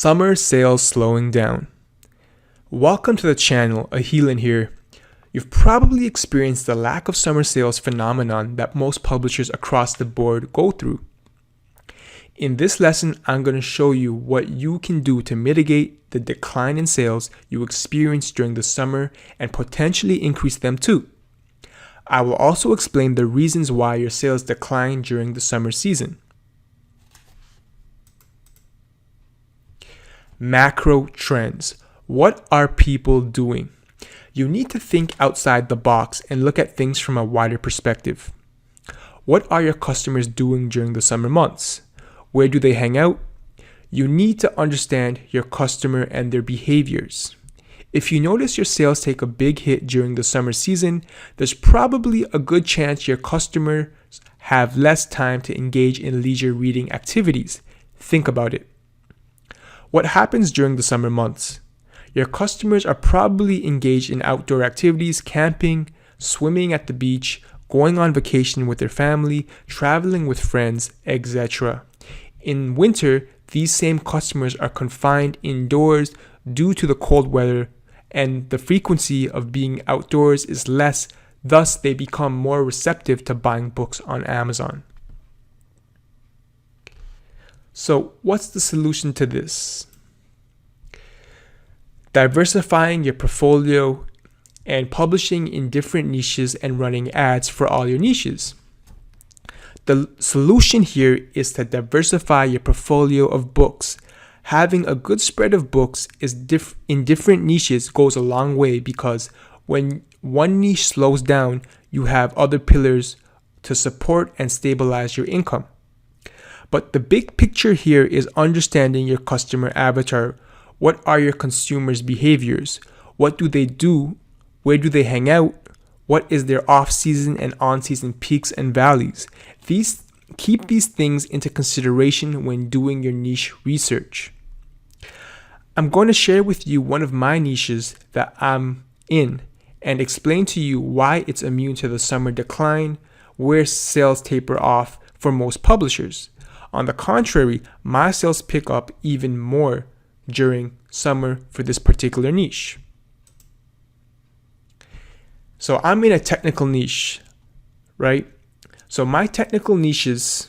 Summer sales slowing down. Welcome to the channel, Ahilan here. You've probably experienced the lack of summer sales phenomenon that most publishers across the board go through. In this lesson, I'm going to show you what you can do to mitigate the decline in sales you experience during the summer and potentially increase them too. I will also explain the reasons why your sales decline during the summer season. Macro trends. What are people doing? You need to think outside the box and look at things from a wider perspective. What are your customers doing during the summer months? Where do they hang out? You need to understand your customer and their behaviors. If you notice your sales take a big hit during the summer season, there's probably a good chance your customers have less time to engage in leisure reading activities. Think about it. What happens during the summer months? Your customers are probably engaged in outdoor activities, camping, swimming at the beach, going on vacation with their family, traveling with friends, etc. In winter, these same customers are confined indoors due to the cold weather, and the frequency of being outdoors is less, thus they become more receptive to buying books on Amazon. So, what's the solution to this? Diversifying your portfolio and publishing in different niches and running ads for all your niches. The solution here is to diversify your portfolio of books. Having a good spread of books in different niches goes a long way, because when one niche slows down, you have other pillars to support and stabilize your income. But the big picture here is understanding your customer avatar. What are your consumers' behaviors? What do they do? Where do they hang out? What is their off-season and on-season peaks and valleys? Keep these things into consideration when doing your niche research. I'm going to share with you one of my niches that I'm in and explain to you why it's immune to the summer decline, where sales taper off for most publishers. On the contrary, my sales pick up even more during summer for this particular niche. So I'm in a technical niche, right? So my technical niches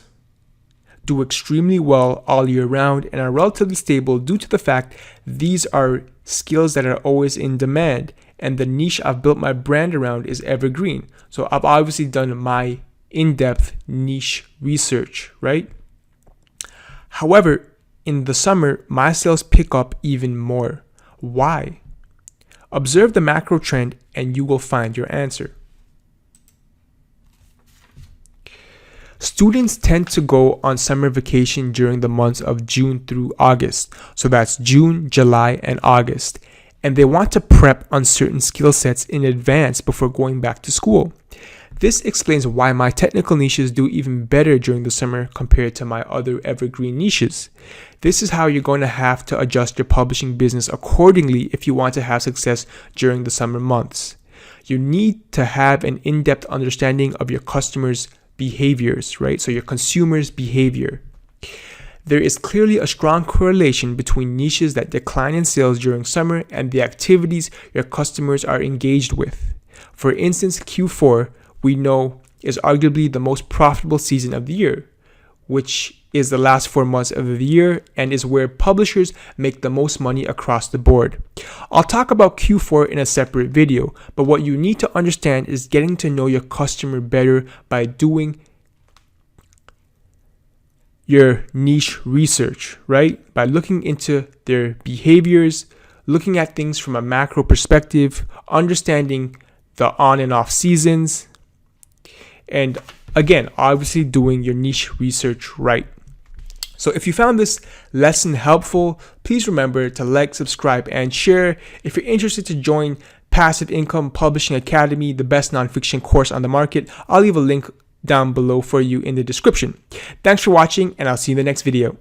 do extremely well all year round and are relatively stable due to the fact these are skills that are always in demand, and the niche I've built my brand around is evergreen. So I've obviously done my in-depth niche research, right? However, in the summer, my sales pick up even more. Why? Observe the macro trend and you will find your answer. Students tend to go on summer vacation during the months of June through August. So that's June, July, and August. And they want to prep on certain skill sets in advance before going back to school. This explains why my technical niches do even better during the summer compared to my other evergreen niches. This is how you're going to have to adjust your publishing business accordingly if you want to have success during the summer months. You need to have an in-depth understanding of your customers' behaviors, right? So your consumers' behavior. There is clearly a strong correlation between niches that decline in sales during summer and the activities your customers are engaged with. For instance, Q4, we know, is arguably the most profitable season of the year, which is the last 4 months of the year and is where publishers make the most money across the board. I'll talk about Q4 in a separate video, but what you need to understand is getting to know your customer better by doing your niche research, right? By looking into their behaviors, looking at things from a macro perspective, understanding the on and off seasons, and again, obviously doing your niche research right. So if you found this lesson helpful, please remember to like, subscribe, and share. If you're interested to join Passive Income Publishing Academy, the best nonfiction course on the market, I'll leave a link down below for you in the description. Thanks for watching, and I'll see you in the next video.